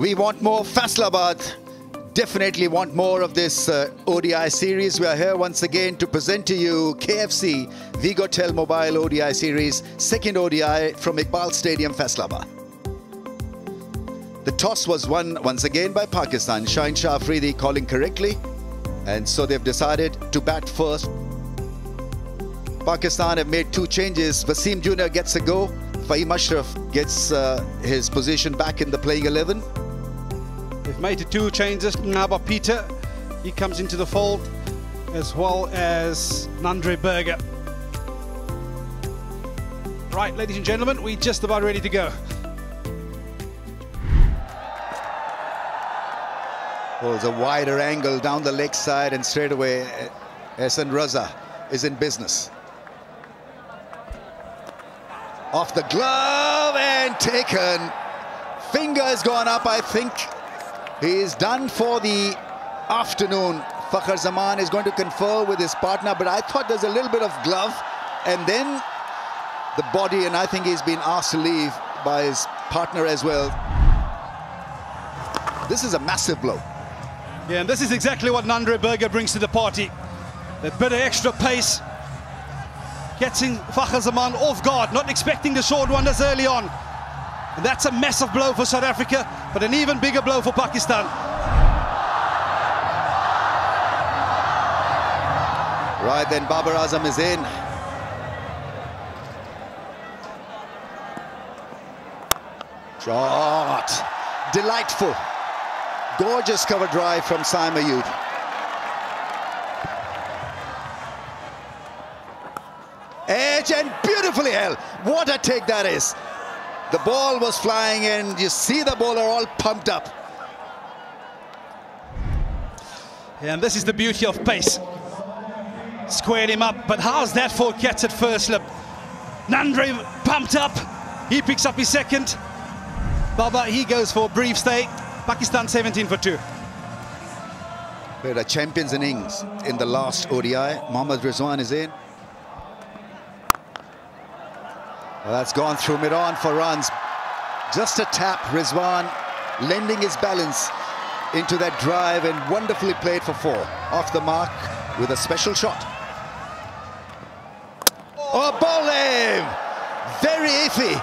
We want more. Faisalabad definitely want more of this ODI series. We are here once again to present to you KFC Vigotel Mobile ODI series, second ODI from Iqbal Stadium, Faisalabad. The toss was won once again by Pakistan. Shaheen Shah Afridi calling correctly, and so they've decided to bat first. Pakistan have made two changes. Wasim Jr. gets a go. Fahim Ashraf gets his position back in the playing 11. They've made two changes. Ngaba Peter, he comes into the fold, as well as Nandre Berger. Right, ladies and gentlemen, we're just about ready to go. Well, it's a wider angle down the leg side, and straight away Ehsan Raza is in business. Off the glove and taken. Finger has gone up, I think. He is done for the afternoon. Fakhar Zaman is going to confer with his partner, but I thought there's a little bit of glove and then the body, and I think he's been asked to leave by his partner as well. This is a massive blow. Yeah, and this is exactly what Nandre Berger brings to the party. That bit of extra pace, getting Fakhar Zaman off guard, not expecting the short one this early on. And that's a massive blow for South Africa, but an even bigger blow for Pakistan. Right then, Babar Azam is in. Shot. Delightful. Gorgeous cover drive from Saim Ayub. Edge and beautifully held. What a take that is. The ball was flying and you see the bowler all pumped up. Yeah, and this is the beauty of pace. Squared him up, but how's that for catch at first slip? Nandre pumped up. He picks up his second. Baba, he goes for a brief stay. Pakistan 17 for 2. We had a champions innings in the last ODI. Mohammad Rizwan is in. Well, that's gone through mid-on for runs. Just a tap, Rizwan lending his balance into that drive and wonderfully played for 4. Off the mark with a special shot. Oh, bowling! Very iffy.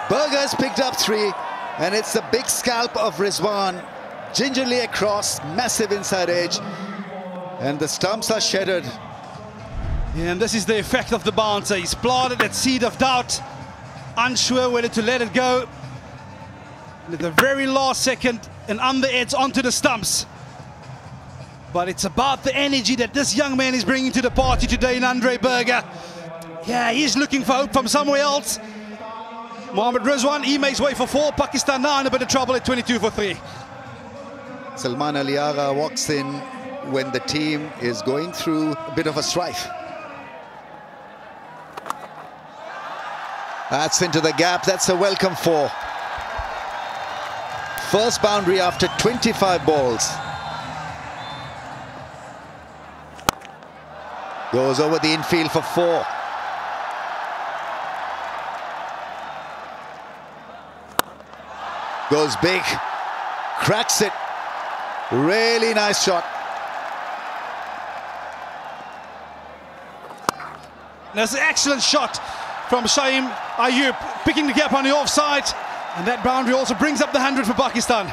Berger's picked up 3, and it's the big scalp of Rizwan. Gingerly across, massive inside edge, and the stumps are shattered. Yeah, and this is the effect of the bouncer. He's planted that seed of doubt, unsure whether to let it go. And at the very last second, an under edge onto the stumps. But it's about the energy that this young man is bringing to the party today, Nandre Berger. Yeah, he's looking for hope from somewhere else. Mohammad Rizwan, he makes way for 4. Pakistan now in a bit of trouble at 22 for 3. Salman Ali Agha walks in when the team is going through a bit of a strife. That's into the gap. That's a welcome 4. First boundary after 25 balls. Goes over the infield for 4. Goes big. Cracks it. Really nice shot. That's an excellent shot from Saim Ayub, picking the gap on the offside, and that boundary also brings up the 100 for Pakistan.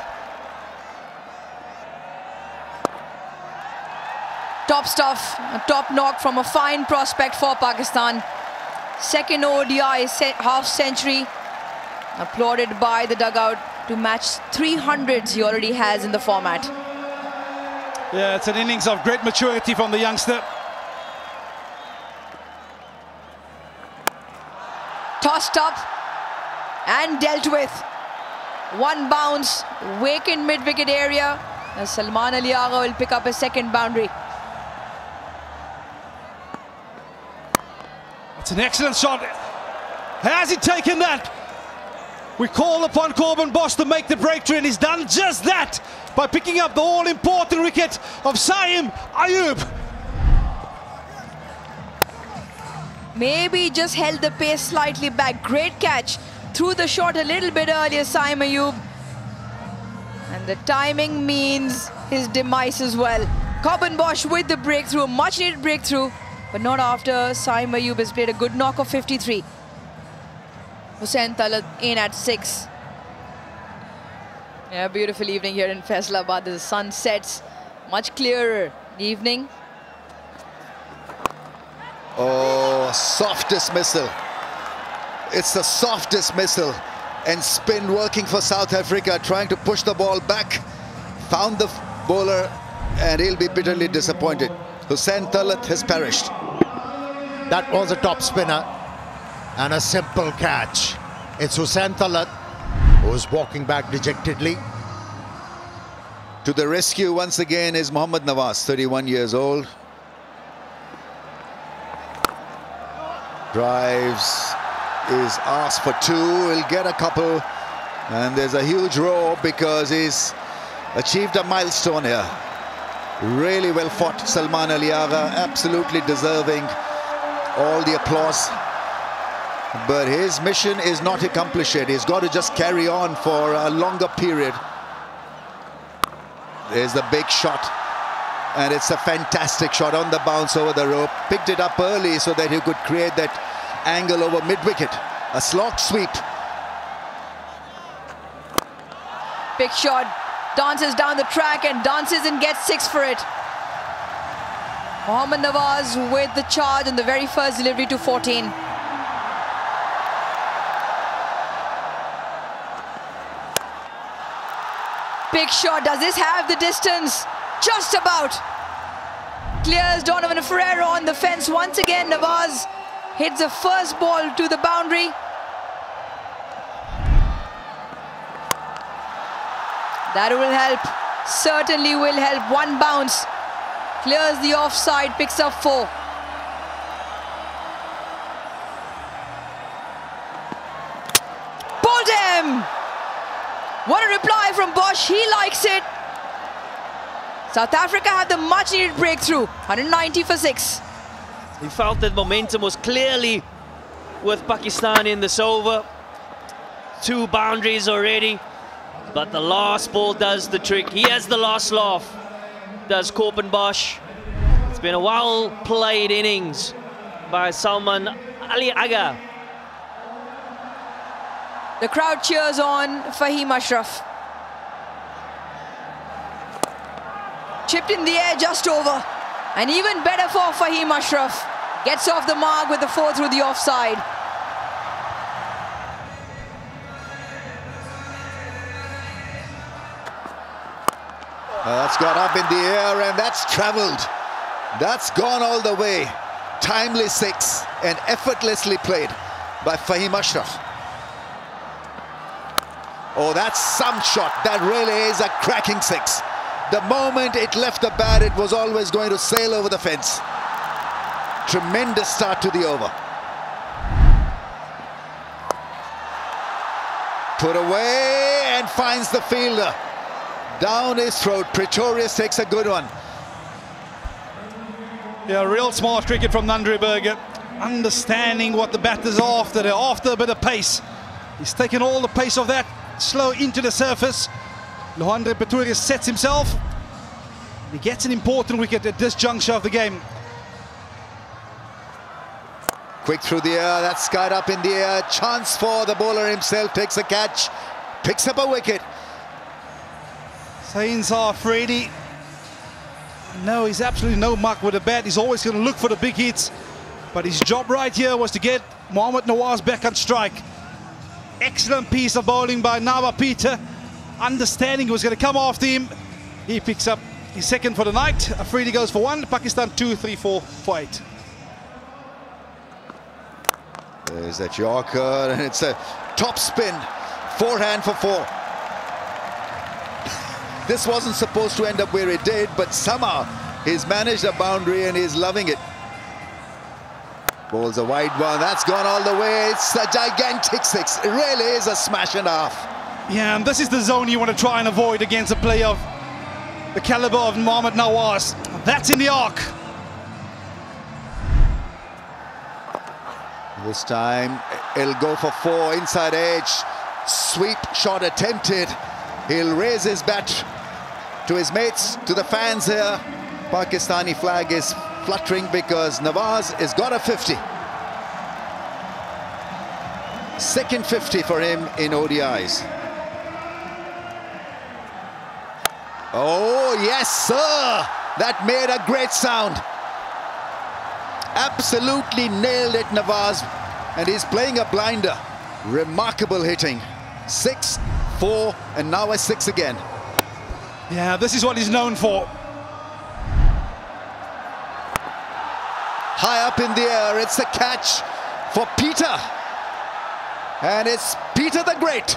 Top stuff, a top knock from a fine prospect for Pakistan. Second ODI half century, applauded by the dugout to match 300s he already has in the format. Yeah, it's an innings of great maturity from the youngster. Tossed up and dealt with. One bounce, vacant mid-wicket area. As Salman Ali Agha will pick up a second boundary. It's an excellent shot. Has he taken that? We call upon Corbin Boss to make the breakthrough, and he's done just that by picking up the all-important wicket of Saim Ayub. Maybe just held the pace slightly back. Great catch. Threw the shot a little bit earlier, Saim Ayub. And the timing means his demise as well. Bosch with the breakthrough, much needed breakthrough, but not after Saim Ayub has played a good knock of 53. Hussain Talat in at 6. Yeah, beautiful evening here in Faisalabad. The sun sets much clearer evening. Oh, soft dismissal. It's the softest missile. And spin working for South Africa, trying to push the ball back. Found the bowler, and he'll be bitterly disappointed. Hussain Talat has perished. That was a top spinner and a simple catch. It's Hussain Talat who's walking back dejectedly. To the rescue once again is Mohammad Nawaz, 31 years old. Drives, is asked for 2, he'll get a couple, and there's a huge roar because he's achieved a milestone here. Really well fought, Salman Ali Agha, absolutely deserving all the applause. But his mission is not accomplished yet. He's got to just carry on for a longer period. There's the big shot, and it's a fantastic shot on the bounce over the rope. Picked it up early so that he could create that angle over mid-wicket. A slot sweep. Big shot, dances down the track and dances and gets 6 for it. Mohammad Nawaz with the charge on the very first delivery to 14. Big shot, does this have the distance? Just about. Clears Donovan Ferreira on the fence once again. Nawaz hits the first ball to the boundary. That will help, certainly will help. One bounce, clears the offside, picks up 4. Pulled him! What a reply from Bosch, he likes it. South Africa had the much needed breakthrough, 190 for 6. He felt that momentum was clearly with Pakistan in this over. 2 boundaries already, but the last ball does the trick. He has the last laugh, does Bosch. It's been a well-played innings by Salman Ali Agha. The crowd cheers on Fahim Ashraf. Chipped in the air just over. And even better for Fahim Ashraf. Gets off the mark with the 4 through the offside. That's got up in the air and that's travelled. That's gone all the way. Timely 6 and effortlessly played by Fahim Ashraf. Oh, that's some shot. That really is a cracking 6. The moment it left the bat, it was always going to sail over the fence. Tremendous start to the over. Put away and finds the fielder. Down his throat. Pretorius takes a good one. Yeah, real smart cricket from Nandriberger. Understanding what the batters are after. They're after a bit of pace. He's taken all the pace of that slow into the surface. Lohandre Pretorius sets himself. He gets an important wicket at this juncture of the game. Quick through the air, that's skied up in the air. Chance for the bowler himself, takes a catch, picks up a wicket. Sain Afridi. No, he's absolutely no muck with the bat. He's always going to look for the big hits. But his job right here was to get Mohammad Nawaz back on strike. Excellent piece of bowling by Nawa Peter. Understanding he was going to come after him. He picks up his second for the night. Afridi goes for 1. Pakistan 2, 3, 4 for 8. There's that Yorker, and it's a top spin. Forehand for 4. This wasn't supposed to end up where it did, but somehow he's managed a boundary and he's loving it. Bowls a wide one. That's gone all the way. It's a gigantic 6. It really is a smash and a half. Yeah, and this is the zone you want to try and avoid against a player of the caliber of Mohammad Nawaz. That's in the arc. This time, it'll go for 4, inside edge. Sweep shot attempted. He'll raise his bat to his mates, to the fans here. Pakistani flag is fluttering because Nawaz has got a 50. Second 50 for him in ODIs. Oh, yes, sir! That made a great sound. Absolutely nailed it, Nawaz. And he's playing a blinder. Remarkable hitting. 6, 4, and now a 6 again. Yeah, this is what he's known for. High up in the air, it's a catch for Peter. And it's Peter the Great.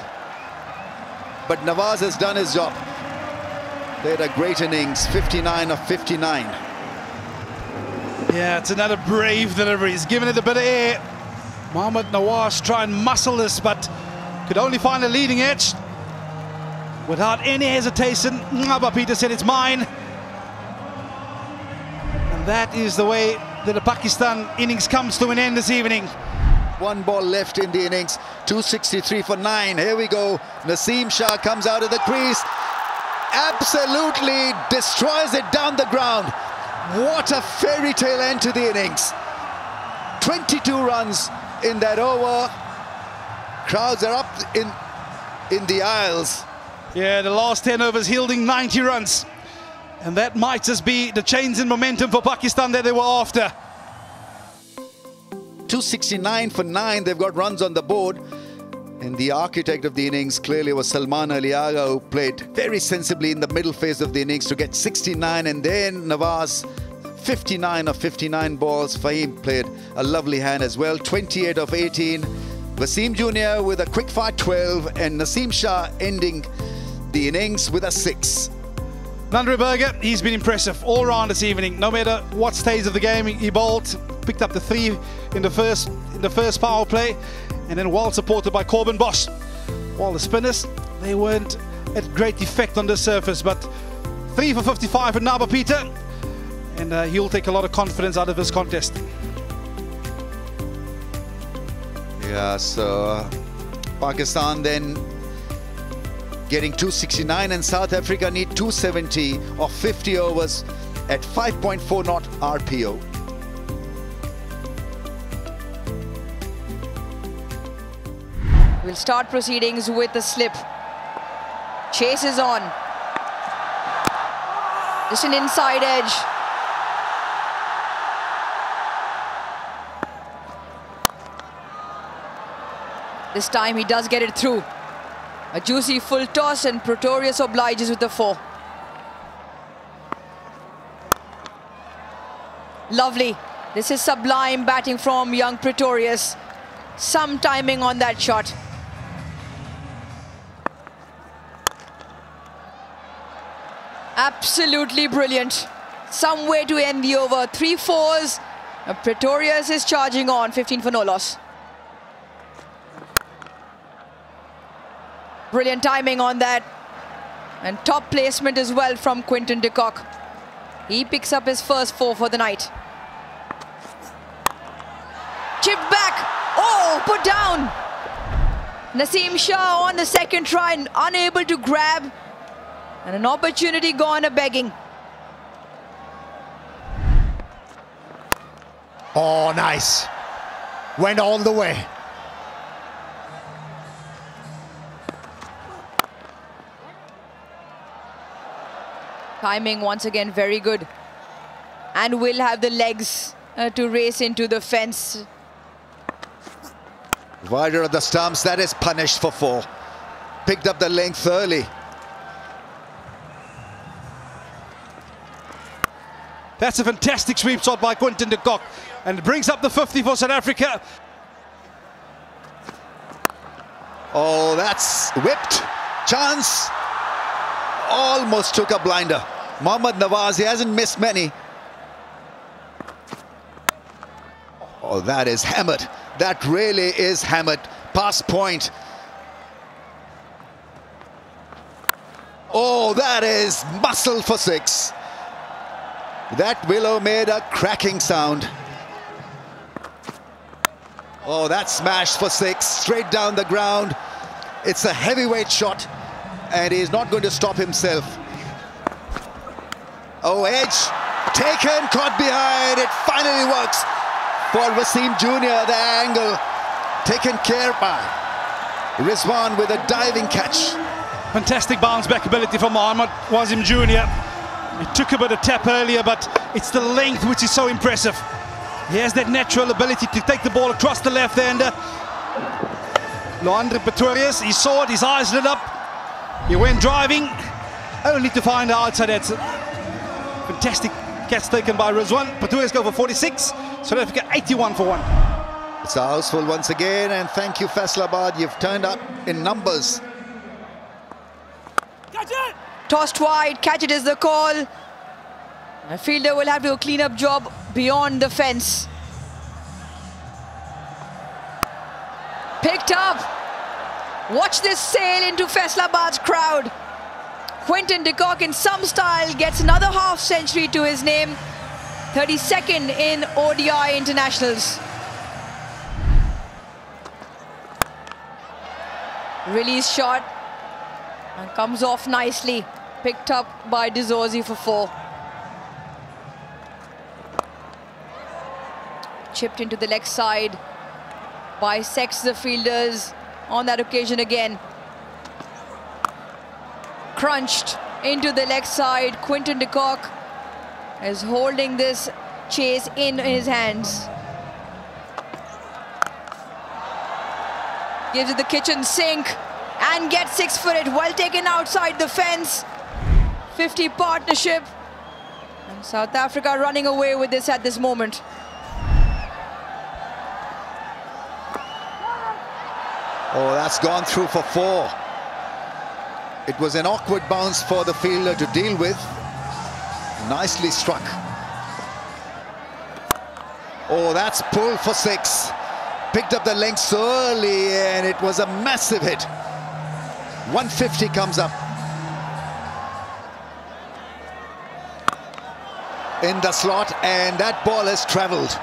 But Nawaz has done his job. They had a great innings, 59 of 59. Yeah, it's another brave delivery. He's given it a bit of air. Mohammad Nawaz try and muscle this, but could only find a leading edge. Without any hesitation, but Peter said it's mine. And that is the way that the Pakistan innings comes to an end this evening. One ball left in the innings, 263 for 9. Here we go. Naseem Shah comes out of the crease. Absolutely destroys it down the ground. What a fairy tale end to the innings. 22 runs in that over. Crowds are up in the aisles. Yeah, the last 10 overs yielding 90 runs. And that might just be the change in momentum for Pakistan that they were after. 269 for 9. They've got runs on the board. And the architect of the innings clearly was Salman Ali Agha, who played very sensibly in the middle phase of the innings to get 69. And then Nawaz, 59 of 59 balls. Fahim played a lovely hand as well, 28 of 18. Wasim Jr. with a quick fire 12. And Naseem Shah ending the innings with a 6. Nandri Berger, he's been impressive all round this evening. No matter what stage of the game he bowled, picked up the 3 in the first power play, and then well supported by Corbin Bosch. While the spinners, they weren't at great effect on the surface, but 3 for 55 for Naba Peter, and he'll take a lot of confidence out of this contest. Yeah, so Pakistan then getting 269, and South Africa need 270 of 50 overs at 5.4 knot RPO. We'll start proceedings with the slip. Chase is on. Just an inside edge. This time he does get it through. A juicy full toss, and Pretorius obliges with the 4. Lovely. This is sublime batting from young Pretorius. Some timing on that shot. Absolutely brilliant. Some way to end the over. 3 4s. And Pretorius is charging on. 15 for no loss. Brilliant timing on that. And top placement as well from Quinton de Kock. He picks up his first 4 for the night. Chipped back. Oh, put down. Naseem Shah on the second try, unable to grab. And an opportunity gone a-begging. Oh, nice. Went all the way. Timing once again very good. And will have the legs to race into the fence. Wider of the stumps, that is punished for 4. Picked up the length early. That's a fantastic sweep shot by Quinton de Kock, and it brings up the 50 for South Africa. Oh, that's whipped. Chance. Almost took a blinder. Mohammad Nawaz, he hasn't missed many. Oh, that is hammered. That really is hammered. Pass point. Oh, that is muscle for 6. That willow made a cracking sound. Oh, that smash for 6. Straight down the ground. It's a heavyweight shot. and he's not going to stop himself. Oh, edge taken, caught behind. It finally works for Wasim Jr. The angle taken care by Rizwan with a diving catch. Fantastic bounce back ability from Mohammad Wasim Jr. He took a bit of tap earlier, but it's the length which is so impressive. He has that natural ability to take the ball across the left-hander. Leandre Pretorius, he saw it, his eyes lit up. He went driving, only to find the outside. That's a fantastic catch taken by Rizwan. Pretorius go for 46, South Africa 81 for 1. It's a houseful once again, and thank you, Faisalabad. You've turned up in numbers. Tossed wide, catch it is the call. A fielder will have to do a clean-up job beyond the fence. Picked up. Watch this sail into Faisalabad's crowd. Quinton de Kock in some style gets another half century to his name. 32nd in ODI internationals. Release shot and comes off nicely. Picked up by Dizorzi for 4. Chipped into the leg side. Bisects the fielders on that occasion again. Crunched into the leg side. Quinton de Kock is holding this chase in his hands. Gives it the kitchen sink and gets 6-footed. Well taken outside the fence. 50 partnership. And South Africa running away with this at this moment. Oh, that's gone through for 4. It was an awkward bounce for the fielder to deal with. Nicely struck. Oh, that's pulled for 6. Picked up the length so early, and it was a massive hit. 150 comes up. In the slot, and that ball has travelled.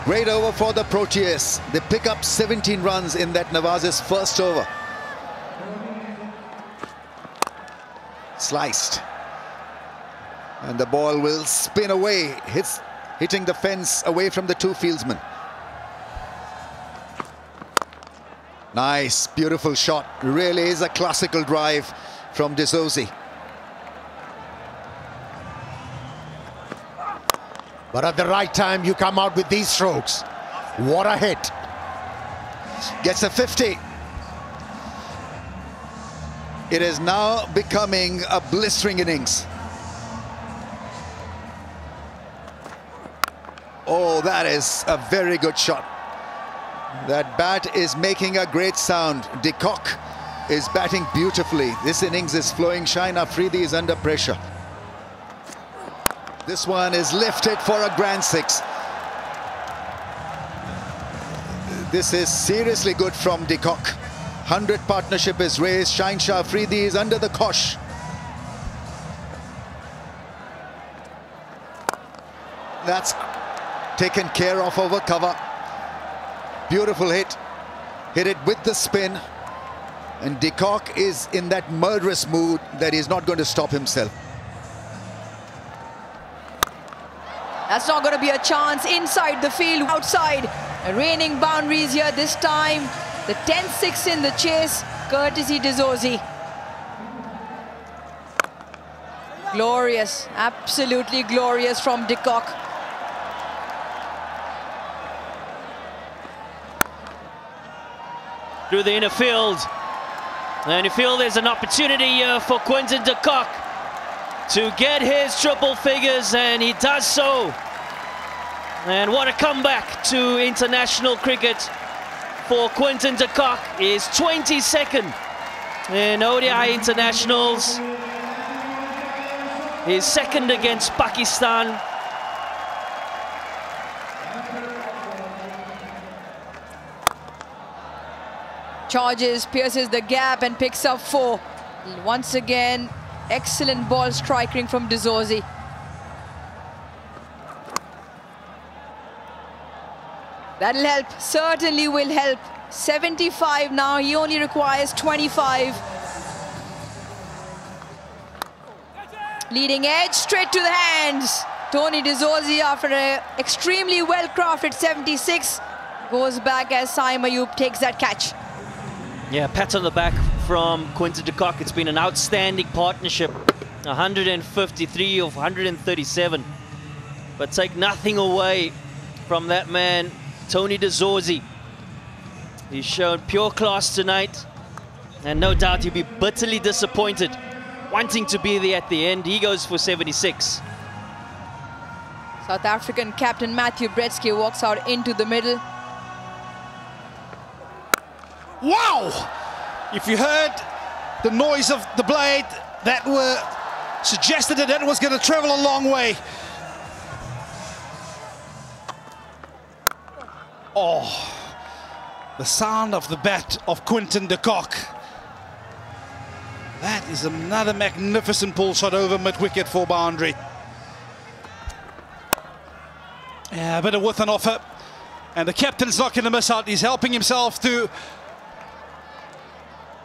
Great over for the Proteas. They pick up 17 runs in that Nawaz's first over. Sliced. And the ball will spin away, hitting the fence away from the 2 fieldsmen. Nice, beautiful shot. Really is a classical drive from Dizorzi. But at the right time, you come out with these strokes. What a hit. Gets a 50. It is now becoming a blistering innings. Oh, that is a very good shot. That bat is making a great sound. De Kock is batting beautifully. This innings is flowing. Shine Afridi is under pressure. This one is lifted for a grand 6. This is seriously good from De Kock. 100 partnership is raised. Shine Afridi is under the cosh. That's taken care of over cover. Beautiful hit. Hit it with the spin. And De Kock is in that murderous mood that he's not going to stop himself. That's not going to be a chance inside the field, outside. Reigning boundaries here this time. The 10-6 in the chase, courtesy Dizorzi. Glorious, absolutely glorious from De Kock. Through the inner field. And you feel there's an opportunity here for Quinton de Kock to get his triple figures, and he does so. And what a comeback to international cricket for Quinton de Kock. His 22nd in ODI internationals. His second against Pakistan. Charges, pierces the gap and picks up 4. Once again, excellent ball striking from Dizorzi. That'll help, certainly will help 75 now, he only requires 25. Leading edge, straight to the hands. Tony De Zorzi, after an extremely well-crafted 76, goes back as Saim Ayub takes that catch. Yeah, pat on the back from Quinton de Kock. It's been an outstanding partnership. 153 of 137. But take nothing away from that man, Tony De Zorzi. He's shown pure class tonight, and no doubt he'll be bitterly disappointed, wanting to be there at the end. He goes for 76. South African captain Matthew Bretsky walks out into the middle. Wow! If you heard the noise of the blade, that were suggested that was going to travel a long way. Oh, the sound of the bat of Quinton de Kock. That is another magnificent pull shot over mid-wicket for boundary. Yeah, a bit of width on offer. And the captain's not going to miss out. He's helping himself to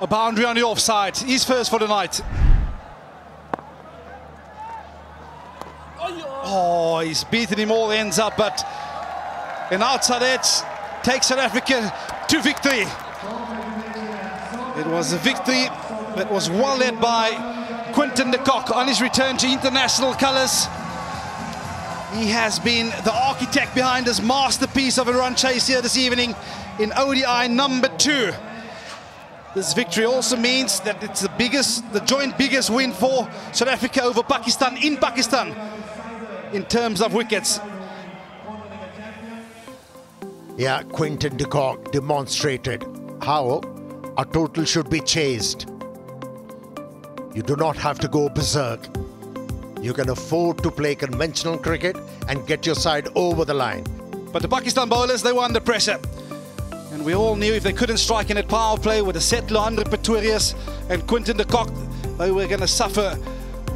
a boundary on the offside. He's first for the night. Oh, he's beaten him all ends up, but an outside edge takes South Africa to victory. It was a victory that was well led by Quinton de Kock on his return to international colours. He has been the architect behind this masterpiece of a run chase here this evening in ODI number 2. This victory also means that it's the joint biggest win for South Africa over Pakistan in Pakistan in terms of wickets. Yeah, Quinton de Kock demonstrated how a total should be chased. You do not have to go berserk. You can afford to play conventional cricket and get your side over the line. But the Pakistan bowlers, they were under pressure. And we all knew if they couldn't strike in that power play with the Settler, Andre Pretorius and Quinton de Kock, they were going to suffer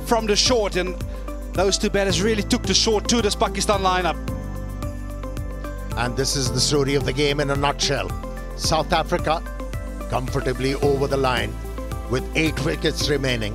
from the short. And those two batters really took the short to this Pakistan lineup. And this is the story of the game in a nutshell. South Africa comfortably over the line with 8 wickets remaining.